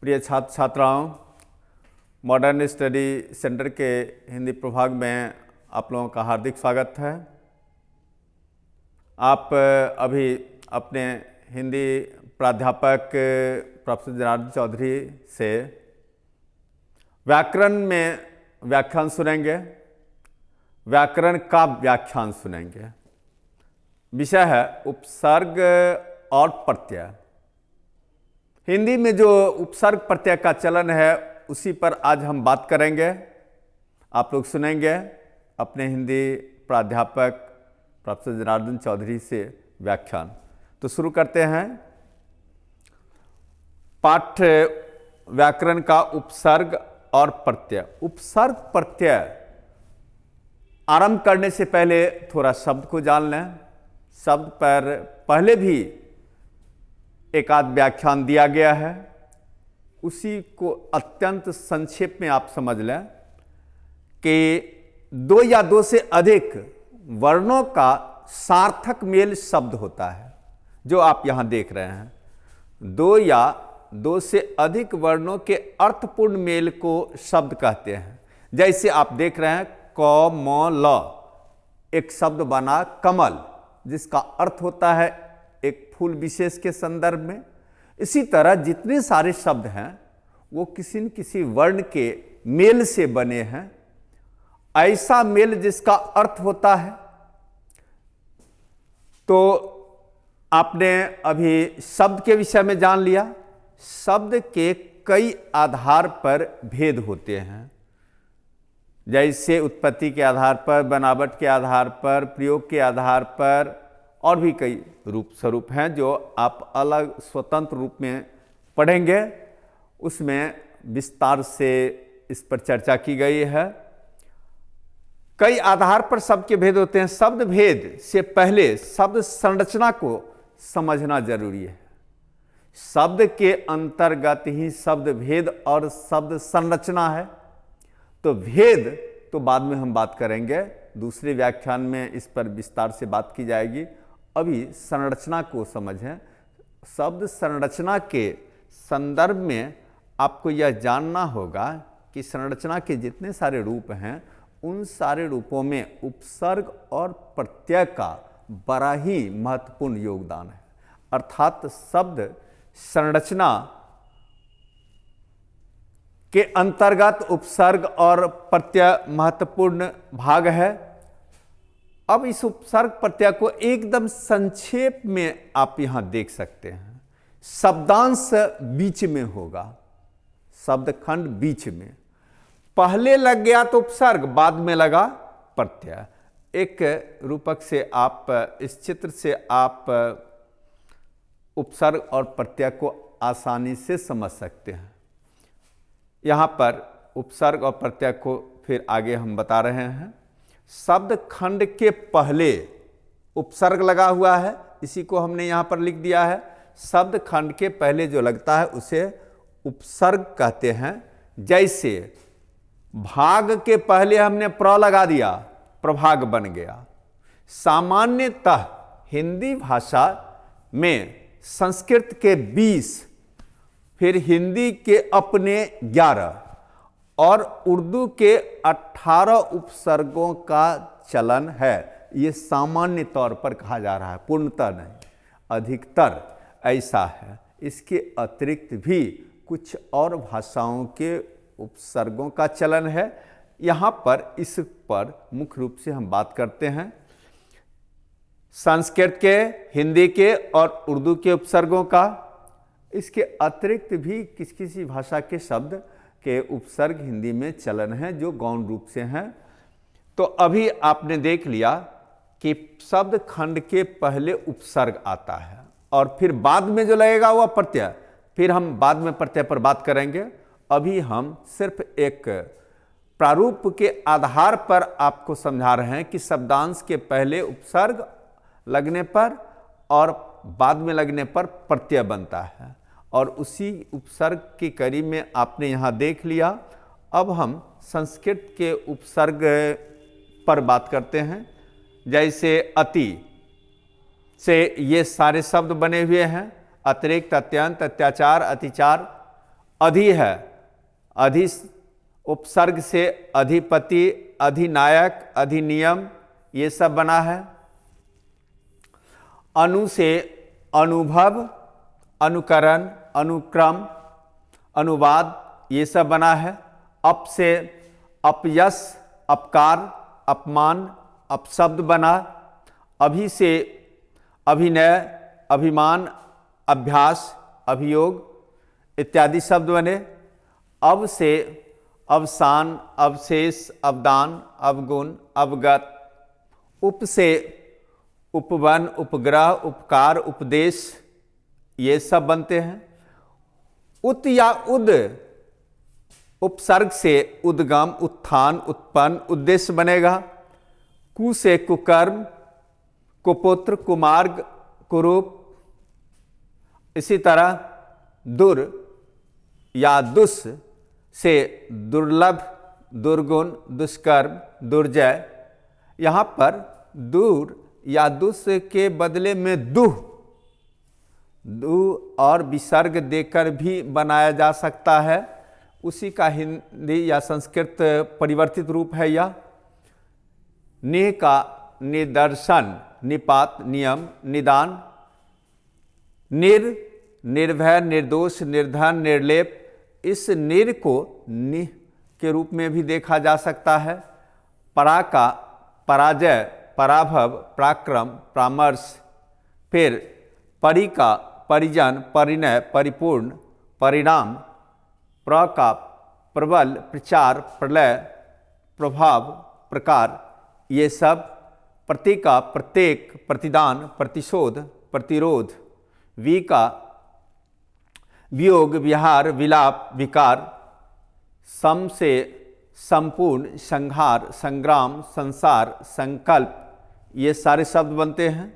प्रिय छात्र छात्राओं, मॉडर्न स्टडी सेंटर के हिंदी प्रभाग में आप लोगों का हार्दिक स्वागत है। आप अभी अपने हिंदी प्राध्यापक प्रोफेसर जनार्दन चौधरी से व्याकरण में व्याख्यान सुनेंगे। व्याकरण का व्याख्यान सुनेंगे। विषय है उपसर्ग और प्रत्यय। हिंदी में जो उपसर्ग प्रत्यय का चलन है उसी पर आज हम बात करेंगे। आप लोग सुनेंगे अपने हिंदी प्राध्यापक प्रोफेसर जनार्दन चौधरी से व्याख्यान। तो शुरू करते हैं। पाठ्य व्याकरण का उपसर्ग और प्रत्यय। उपसर्ग प्रत्यय आरंभ करने से पहले थोड़ा शब्द को जान लें। शब्द पर पहले भी एक आध व्याख्यान दिया गया है, उसी को अत्यंत संक्षेप में आप समझ लें कि दो या दो से अधिक वर्णों का सार्थक मेल शब्द होता है। जो आप यहां देख रहे हैं, दो या दो से अधिक वर्णों के अर्थपूर्ण मेल को शब्द कहते हैं। जैसे आप देख रहे हैं कमल, एक शब्द बना कमल, जिसका अर्थ होता है एक फूल विशेष के संदर्भ में। इसी तरह जितने सारे शब्द हैं वो किसी न किसी वर्ण के मेल से बने हैं। ऐसा मेल जिसका अर्थ होता है। तो आपने अभी शब्द के विषय में जान लिया। शब्द के कई आधार पर भेद होते हैं, जैसे उत्पत्ति के आधार पर, बनावट के आधार पर, प्रयोग के आधार पर, और भी कई रूप स्वरूप हैं जो आप अलग स्वतंत्र रूप में पढ़ेंगे। उसमें विस्तार से इस पर चर्चा की गई है। कई आधार पर शब्द के भेद होते हैं। शब्द भेद से पहले शब्द संरचना को समझना जरूरी है। शब्द के अंतर्गत ही शब्द भेद और शब्द संरचना है। तो भेद तो बाद में हम बात करेंगे, दूसरे व्याख्यान में इस पर विस्तार से बात की जाएगी। अभी संरचना को समझें। शब्द संरचना के संदर्भ में आपको यह जानना होगा कि संरचना के जितने सारे रूप हैं उन सारे रूपों में उपसर्ग और प्रत्यय का बड़ा ही महत्वपूर्ण योगदान है। अर्थात शब्द संरचना के अंतर्गत उपसर्ग और प्रत्यय महत्वपूर्ण भाग है। अब इस उपसर्ग प्रत्यय को एकदम संक्षेप में आप यहां देख सकते हैं। शब्दांश बीच में होगा, शब्दखंड बीच में। पहले लग गया तो उपसर्ग, बाद में लगा प्रत्यय। एक रूपक से आप, इस चित्र से आप उपसर्ग और प्रत्यय को आसानी से समझ सकते हैं। यहां पर उपसर्ग और प्रत्यय को फिर आगे हम बता रहे हैं। शब्द खंड के पहले उपसर्ग लगा हुआ है, इसी को हमने यहां पर लिख दिया है। शब्द खंड के पहले जो लगता है उसे उपसर्ग कहते हैं। जैसे भाग के पहले हमने प्र लगा दिया, प्रभाग बन गया। सामान्यतः हिंदी भाषा में संस्कृत के 20, फिर हिंदी के अपने 11 और उर्दू के 18 उपसर्गों का चलन है। ये सामान्य तौर पर कहा जा रहा है, पूर्णतः नहीं, अधिकतर ऐसा है। इसके अतिरिक्त भी कुछ और भाषाओं के उपसर्गों का चलन है। यहाँ पर इस पर मुख्य रूप से हम बात करते हैं संस्कृत के, हिंदी के और उर्दू के उपसर्गों का। इसके अतिरिक्त भी किसी किसी भाषा के शब्द के उपसर्ग हिंदी में चलन है जो गौण रूप से हैं। तो अभी आपने देख लिया कि शब्द खंड के पहले उपसर्ग आता है और फिर बाद में जो लगेगा वह प्रत्यय। फिर हम बाद में प्रत्यय पर बात करेंगे। अभी हम सिर्फ एक प्रारूप के आधार पर आपको समझा रहे हैं कि शब्दांश के पहले उपसर्ग लगने पर और बाद में लगने पर प्रत्यय बनता है। और उसी उपसर्ग के करीब में आपने यहाँ देख लिया। अब हम संस्कृत के उपसर्ग पर बात करते हैं। जैसे अति से ये सारे शब्द बने हुए हैं। अतिरिक्त, अत्यंत, अत्याचार, अतिचार। अधि है, अधि उपसर्ग से अधिपति, अधिनायक, अधिनियम ये सब बना है। अनु से अनुभव, अनुकरण, अनुक्रम, अनुवाद ये सब बना है। अप से अपयश, अपकार, अपमान, अपशब्द बना। अभि से अभिनय, अभिमान, अभ्यास, अभियोग इत्यादि शब्द बने। अव से अवसान, अवशेष, अवदान, अवगुण, अवगत। उप से उपवन, उपग्रह, उपकार, उपदेश ये सब बनते हैं। उत या उद उपसर्ग से उद्गम, उत्थान, उत्पन्न, उद्देश्य बनेगा। कु से कुकर्म, कुपुत्र, कुमार्ग, कुरूप। इसी तरह दुर या दुस से दुर्लभ, दुर्गुण, दुष्कर्म, दुर्जय। यहाँ पर दूर या दुस के बदले में दुह, दु और विसर्ग देकर भी बनाया जा सकता है। उसी का हिंदी या संस्कृत परिवर्तित रूप है यह। निह का निदर्शन, निपात, नियम, निदान। निर्भय, निर्दोष, निर्धन, निर्लेप। इस निर को निह के रूप में भी देखा जा सकता है। परा का पराजय, पराभव, पराक्रम, परामर्श। फिर परि का परिजन, परिणय, परिपूर्ण, परिणाम। प्र का प्रबल, प्रचार, प्रलय, प्रभाव, प्रकार ये सब। प्रति का प्रत्येक, प्रतिदान, प्रतिशोध, प्रतिरोध। वी का वियोग, विहार, विलाप, विकार। सम से संपूर्ण, संहार, संग्राम, संसार, संकल्प ये सारे शब्द बनते हैं।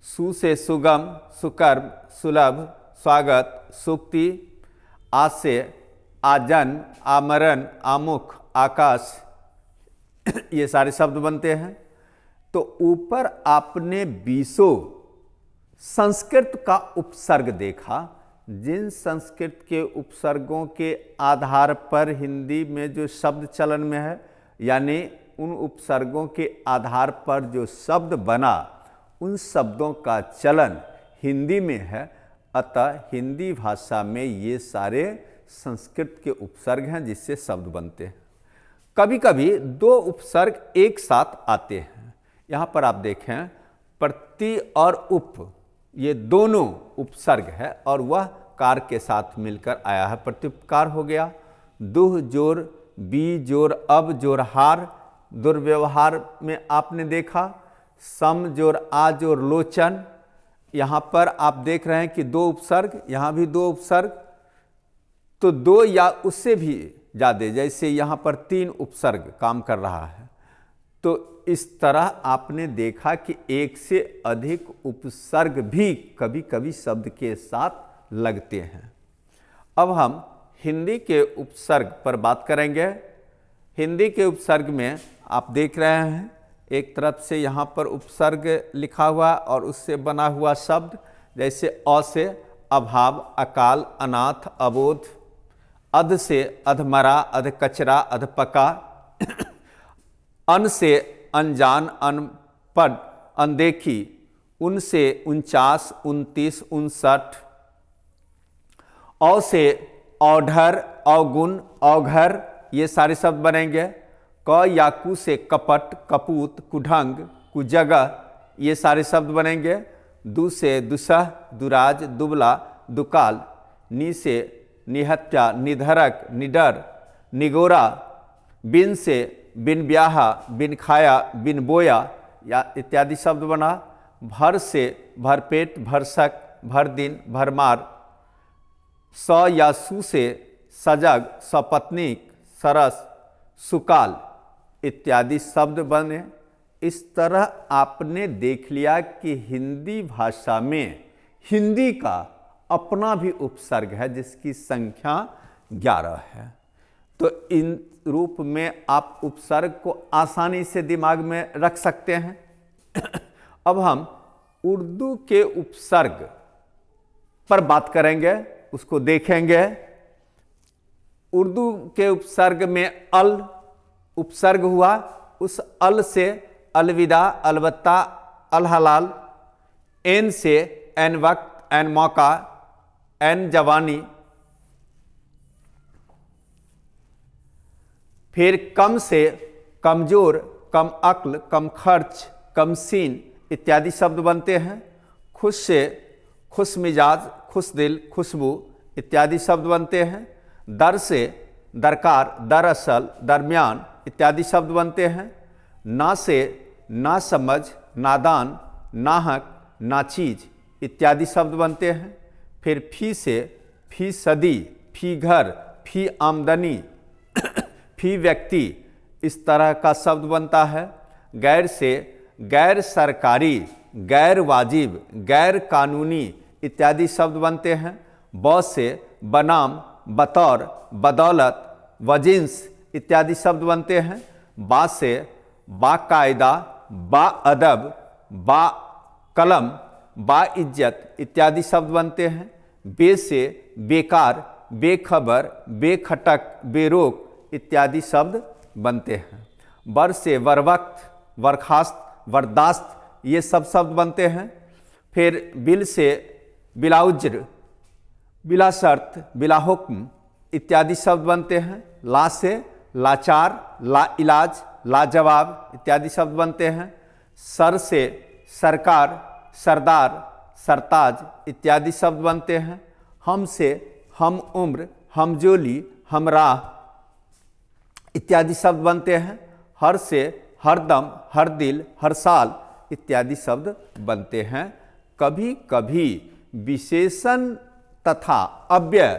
सु से सुगम, सुकर्म, सुलभ, स्वागत, सुक्ति। आज से आजन, आमरण, आमुख, आकाश ये सारे शब्द बनते हैं। तो ऊपर आपने 20 संस्कृत का उपसर्ग देखा। जिन संस्कृत के उपसर्गों के आधार पर हिंदी में जो शब्द चलन में है, यानी उन उपसर्गों के आधार पर जो शब्द बना, उन शब्दों का चलन हिंदी में है। अतः हिंदी भाषा में ये सारे संस्कृत के उपसर्ग हैं जिससे शब्द बनते हैं। कभी कभी 2 उपसर्ग एक साथ आते हैं। यहाँ पर आप देखें, प्रति और उप ये दोनों उपसर्ग है और वह कार के साथ मिलकर आया है। प्रत्युपकार हो गया। दुह जोर बी जोर अब जोर हार, दुर्व्यवहार में आपने देखा। सम जोर आ जोर लोचन। यहाँ पर आप देख रहे हैं कि 2 उपसर्ग, यहाँ भी 2 उपसर्ग। तो 2 या उससे भी ज़्यादा, जैसे यहाँ पर 3 उपसर्ग काम कर रहा है। तो इस तरह आपने देखा कि एक से अधिक उपसर्ग भी कभी कभी शब्द के साथ लगते हैं। अब हम हिंदी के उपसर्ग पर बात करेंगे। हिंदी के उपसर्ग में आप देख रहे हैं, एक तरफ से यहाँ पर उपसर्ग लिखा हुआ और उससे बना हुआ शब्द, जैसे अ से अभाव, अकाल, अनाथ, अबोध। अध से अधमरा, अधकचरा, अधपका। अन से अनजान, अनपढ़, अनदेखी। उन से 49, 29, 59। औ से औढ़र, अवगुण, अवघर ये सारे शब्द बनेंगे। क या कु से कपट, कपूत, कुढंग, कुजगह ये सारे शब्द बनेंगे। दु से दुसह, दुराज, दुबला, दुकाल। नि से निहत्या, निधरक, निडर, निगोरा। बिन से बिन ब्याहा, बिन खाया, बिन बोया या इत्यादि शब्द बना। भर से भरपेट, भरसक, भर दिन, भरमार। स या सु से सजग, सपत्नीक, सरस, सुकाल इत्यादि शब्द बने। इस तरह आपने देख लिया कि हिंदी भाषा में हिंदी का अपना भी उपसर्ग है जिसकी संख्या 11 है। तो इन रूप में आप उपसर्ग को आसानी से दिमाग में रख सकते हैं। अब हम उर्दू के उपसर्ग पर बात करेंगे, उसको देखेंगे। उर्दू के उपसर्ग में अल उपसर्ग हुआ, उस अल से अलविदा, अलबत्ता, अल हलाल, एन से एन वक्त, एन मौका, एन जवानी, फिर कम से कमजोर, कम अक्ल, कम खर्च, कम सीन इत्यादि शब्द बनते हैं। खुश से खुश मिजाज, खुश दिल, खुशबू इत्यादि शब्द बनते हैं। दर से दरकार, दरअसल, दरमियान इत्यादि शब्द बनते हैं। ना से नासमझ, नादान, नाहक, नाचीज इत्यादि शब्द बनते हैं। फिर फी से फीसदी, फी घर, फी आमदनी, फी व्यक्ति इस तरह का शब्द बनता है। गैर से गैर सरकारी, गैर वाजिब, गैर कानूनी इत्यादि शब्द बनते हैं। ब से बनाम, बतौर, बदौलत, वजिन्स इत्यादि शब्द बनते हैं। बा से बाकायदा, बाअदब, बा कलम, बाइज्जत इत्यादि शब्द बनते हैं। बे से बेकार, बेखबर, बेखटक, बेरोक इत्यादि शब्द बनते हैं। बर से वरवक्त, बर्खास्त, बर्दाश्त ये सब शब्द बनते हैं। फिर बिल से बिलाउज्र, बिला शर्त, बिला हुक्म इत्यादि शब्द बनते हैं। ला से लाचार, ला इलाज, लाजवाब इत्यादि शब्द बनते हैं। सर से सरकार, सरदार, सरताज इत्यादि शब्द बनते हैं। हम से हम उम्र, हमजोली, हमराह इत्यादि शब्द बनते हैं। हर से हरदम, हर दिल, हर साल इत्यादि शब्द बनते हैं। कभी कभी विशेषण तथा अव्यय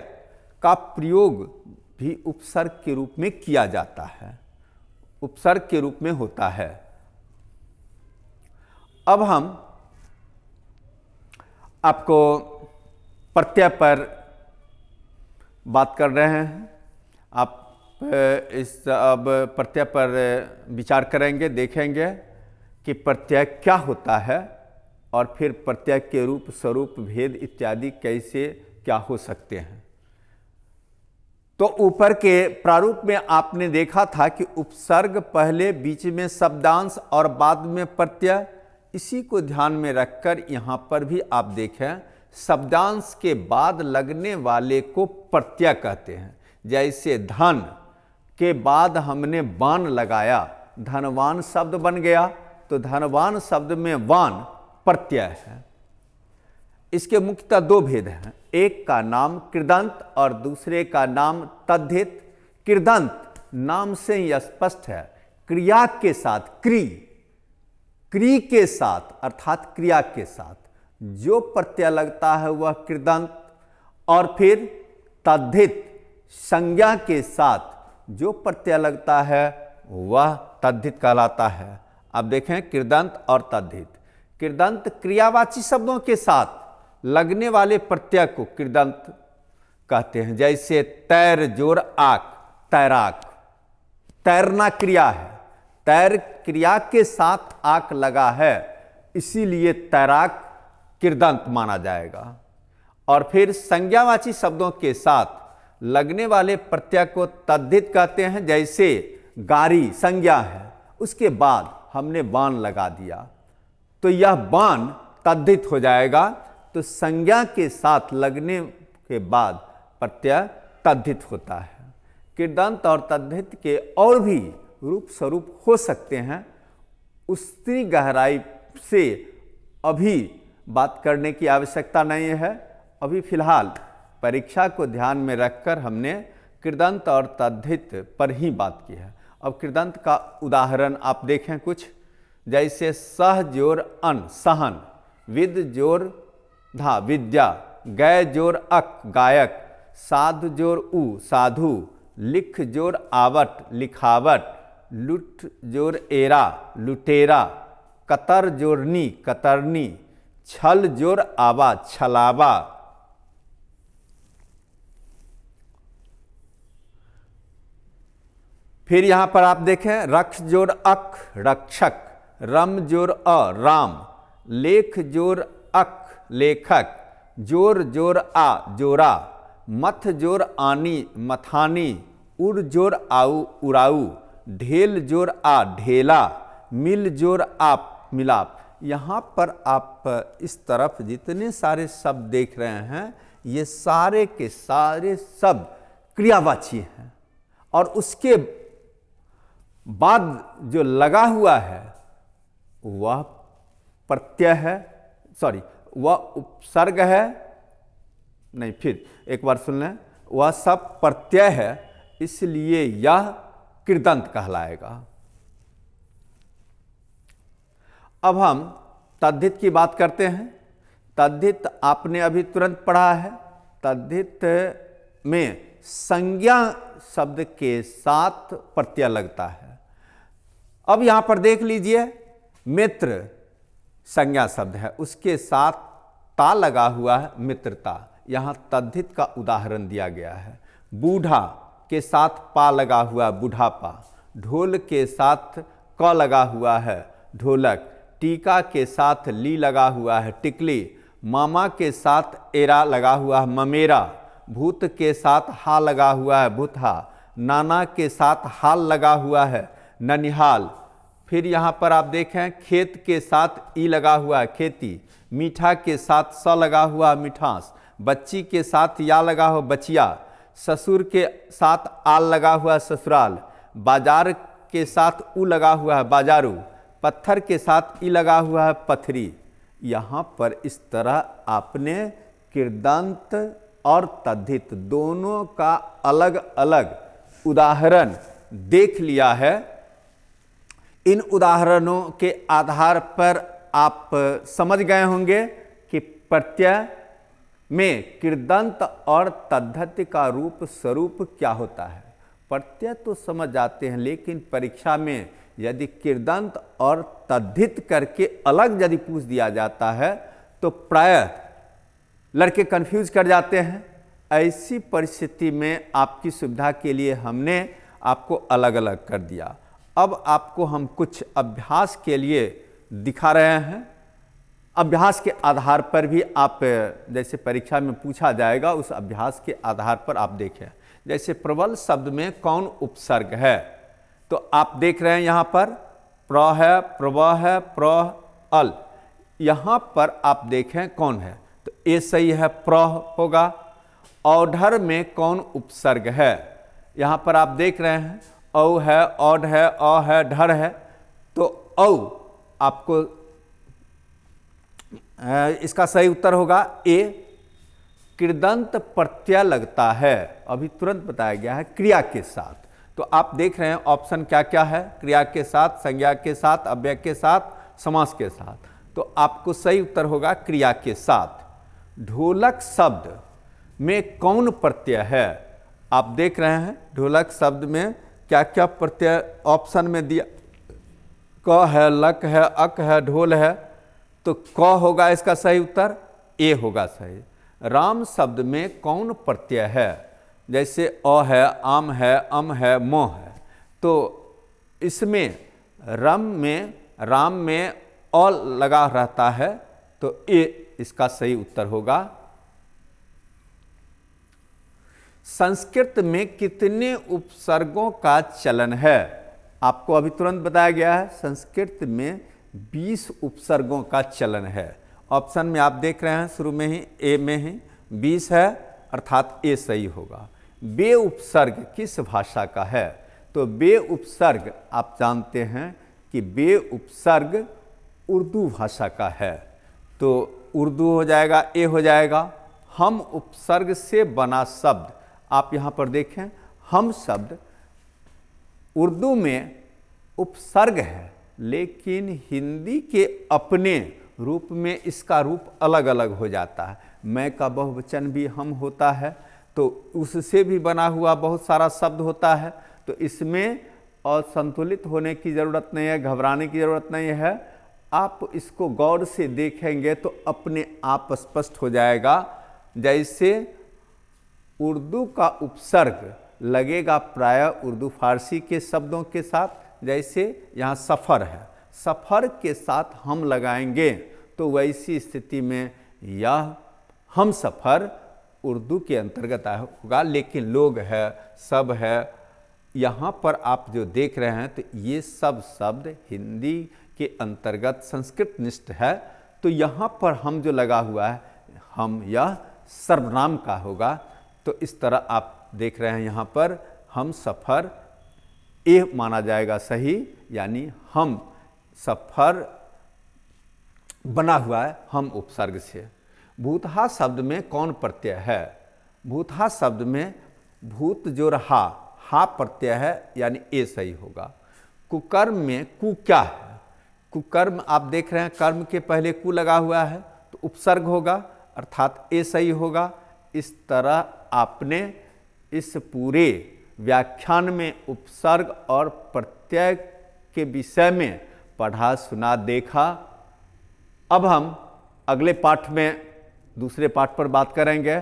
का प्रयोग भी उपसर्ग के रूप में किया जाता है, उपसर्ग के रूप में होता है। अब हम आपको प्रत्यय पर बात कर रहे हैं। आप इस अब प्रत्यय पर विचार करेंगे, देखेंगे कि प्रत्यय क्या होता है और फिर प्रत्यय के रूप, स्वरूप, भेद इत्यादि कैसे क्या हो सकते हैं। तो ऊपर के प्रारूप में आपने देखा था कि उपसर्ग पहले, बीच में शब्दांश और बाद में प्रत्यय। इसी को ध्यान में रखकर यहाँ पर भी आप देखें, शब्दांश के बाद लगने वाले को प्रत्यय कहते हैं। जैसे धन के बाद हमने वान लगाया, धनवान शब्द बन गया, तो धनवान शब्द में वान प्रत्यय है। इसके मुख्यतः दो भेद हैं, एक का नाम कृदंत और दूसरे का नाम तद्धित। कृदंत नाम से ही स्पष्ट है, क्रिया के साथ, क्री के साथ अर्थात क्रिया के साथ जो प्रत्यय लगता है वह कृदंत, और फिर तद्धित संज्ञा के साथ जो प्रत्यय लगता है वह तद्धित कहलाता है। अब देखें कृदंत और तद्धित। कृदंत क्रियावाची शब्दों के साथ लगने वाले प्रत्यय को कृदंत कहते हैं। जैसे तैर जोर आक, तैराक, तैरना क्रिया है, तैर क्रिया के साथ आक लगा है, इसीलिए तैराक कृदंत माना जाएगा। और फिर संज्ञावाची शब्दों के साथ लगने वाले प्रत्यय को तद्धित कहते हैं। जैसे गारी संज्ञा है, उसके बाद हमने बान लगा दिया तो यह बान तद्धित हो जाएगा। तो संज्ञा के साथ लगने के बाद प्रत्यय तद्धित होता है। कृदंत और तद्धित के और भी रूप स्वरूप हो सकते हैं, उतनी गहराई से अभी बात करने की आवश्यकता नहीं है। अभी फिलहाल परीक्षा को ध्यान में रखकर हमने कृदंत और तद्धित पर ही बात की है। अब कृदंत का उदाहरण आप देखें कुछ, जैसे सह जोर अन, सहन, विद जोर धा, विद्या, गय जोर अक, गायक, साधु जोर उ, साधु, लिख जोर आवट, लिखावट, लुट जोर एरा, लुटेरा, कतर जोर नी, कतरनी, छल जोर आवा, छलावा। फिर यहां पर आप देखें रक्ष जोर अक, रक्षक, रम जोर अ, राम, लेख जोर अक, लेखक, जोर जोर आ, जोरा, मथ जोर आनी मथानी, उड़ जोर आऊ उड़ाऊ, ढेल जोर आ ढेला, मिल जोर आप मिलाप। यहाँ पर आप इस तरफ जितने सारे शब्द देख रहे हैं ये सारे के सारे शब्द क्रियावाची हैं, और उसके बाद जो लगा हुआ है वह प्रत्यय है, सॉरी वह उपसर्ग है, नहीं फिर एक बार सुन लें, वह सब प्रत्यय है, इसलिए यह कृदंत कहलाएगा। अब हम तद्धित की बात करते हैं। तद्धित आपने अभी तुरंत पढ़ा है। तद्धित में संज्ञा शब्द के साथ प्रत्यय लगता है। अब यहां पर देख लीजिए, मित्र संज्ञा शब्द है, उसके साथ ता लगा हुआ है, मित्रता। यहां तद्धित का उदाहरण दिया गया है। बूढ़ा के साथ पा लगा हुआ है, बुढ़ापा। ढोल के साथ क लगा हुआ है, ढोलक। टीका के साथ ली लगा हुआ है, टिकली। मामा के साथ एरा लगा हुआ है, ममेरा। भूत के साथ हा लगा हुआ है, भूतहा। नाना के साथ हाल लगा हुआ है, ननिहाल। फिर यहाँ पर आप देखें, खेत के साथ ई लगा हुआ है, खेती। मीठा के साथ स लगा हुआ, मिठास। बच्ची के साथ या लगा हुआ, बचिया। ससुर के साथ आल लगा हुआ, ससुराल। बाजार के साथ उ लगा हुआ है, बाजारू। पत्थर के साथ ई लगा हुआ है, पथरी। यहाँ पर इस तरह आपने कृदंत और तद्धित दोनों का अलग अलग उदाहरण देख लिया है। इन उदाहरणों के आधार पर आप समझ गए होंगे कि प्रत्यय में कृदंत और तद्धित का रूप स्वरूप क्या होता है। प्रत्यय तो समझ जाते हैं, लेकिन परीक्षा में यदि कृदंत और तद्धित करके अलग यदि पूछ दिया जाता है तो प्रायः लड़के कंफ्यूज कर जाते हैं। ऐसी परिस्थिति में आपकी सुविधा के लिए हमने आपको अलग अलग कर दिया। अब आपको हम कुछ अभ्यास के लिए दिखा रहे हैं। अभ्यास के आधार पर भी आप, जैसे परीक्षा में पूछा जाएगा, उस अभ्यास के आधार पर आप देखें। जैसे प्रबल शब्द में कौन उपसर्ग है, तो आप देख रहे हैं यहाँ पर प्र है, प्रव है, प्र अल। यहाँ पर आप देखें कौन है, तो ए सही है, प्र होगा। औढ़ में कौन उपसर्ग है, यहाँ पर आप देख रहे हैं औ है, औढ़ है, अ है, ढर है, तो औ आपको इसका सही उत्तर होगा ए। कृदंत प्रत्यय लगता है, अभी तुरंत बताया गया है, क्रिया के साथ। तो आप देख रहे हैं ऑप्शन क्या क्या है, क्रिया के साथ, संज्ञा के साथ, अव्यय के साथ, समास के साथ। तो आपको सही उत्तर होगा क्रिया के साथ। ढोलक शब्द में कौन प्रत्यय है, आप देख रहे हैं ढोलक शब्द में क्या क्या प्रत्यय ऑप्शन में दिया, क है, लक है, अक है, ढोल है, तो क होगा इसका सही उत्तर, ए होगा सही। राम शब्द में कौन प्रत्यय है, जैसे अ है, आम है, अम है, मोह है, तो इसमें राम में अ लगा रहता है, तो ए इसका सही उत्तर होगा। संस्कृत में कितने उपसर्गों का चलन है, आपको अभी तुरंत बताया गया है। संस्कृत में 20 उपसर्गों का चलन है। ऑप्शन में आप देख रहे हैं शुरू में ही ए में ही 20 है, अर्थात ए सही होगा। बे उपसर्ग किस भाषा का है, तो बे उपसर्ग आप जानते हैं कि बे उपसर्ग उर्दू भाषा का है, तो उर्दू हो जाएगा, ए हो जाएगा। हम उपसर्ग से बना शब्द, आप यहाँ पर देखें, हम शब्द उर्दू में उपसर्ग है, लेकिन हिंदी के अपने रूप में इसका रूप अलग अलग हो जाता है। मैं का बहुवचन भी हम होता है, तो उससे भी बना हुआ बहुत सारा शब्द होता है, तो इसमें असंतुलित होने की ज़रूरत नहीं है, घबराने की ज़रूरत नहीं है। आप इसको गौर से देखेंगे तो अपने आप स्पष्ट हो जाएगा। जैसे उर्दू का उपसर्ग लगेगा प्राय उर्दू फारसी के शब्दों के साथ, जैसे यहाँ सफ़र है, सफ़र के साथ हम लगाएंगे तो वैसी स्थिति में यह हम सफ़र उर्दू के अंतर्गत आया होगा, लेकिन लोग है, सब है, यहाँ पर आप जो देख रहे हैं तो ये सब शब्द हिंदी के अंतर्गत संस्कृत निष्ठ है। तो यहाँ पर हम जो लगा हुआ है, हम, यह सर्वनाम का होगा। तो इस तरह आप देख रहे हैं यहाँ पर हम सफ़र, ये माना जाएगा सही, यानी हम सफ़र बना हुआ है हम उपसर्ग से। भूतहा शब्द में कौन प्रत्यय है? भूतहा शब्द में भूत जो रहा, हा प्रत्यय है, यानी ए सही होगा। कुकर्म में कु क्या है? कुकर्म आप देख रहे हैं, कर्म के पहले कु लगा हुआ है तो उपसर्ग होगा, अर्थात ए सही होगा। इस तरह आपने इस पूरे व्याख्यान में उपसर्ग और प्रत्यय के विषय में पढ़ा, सुना, देखा। अब हम अगले पाठ में दूसरे पाठ पर बात करेंगे।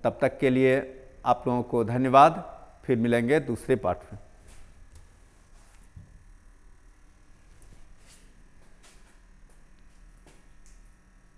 तब तक के लिए आप लोगों को धन्यवाद। फिर मिलेंगे दूसरे पाठ में।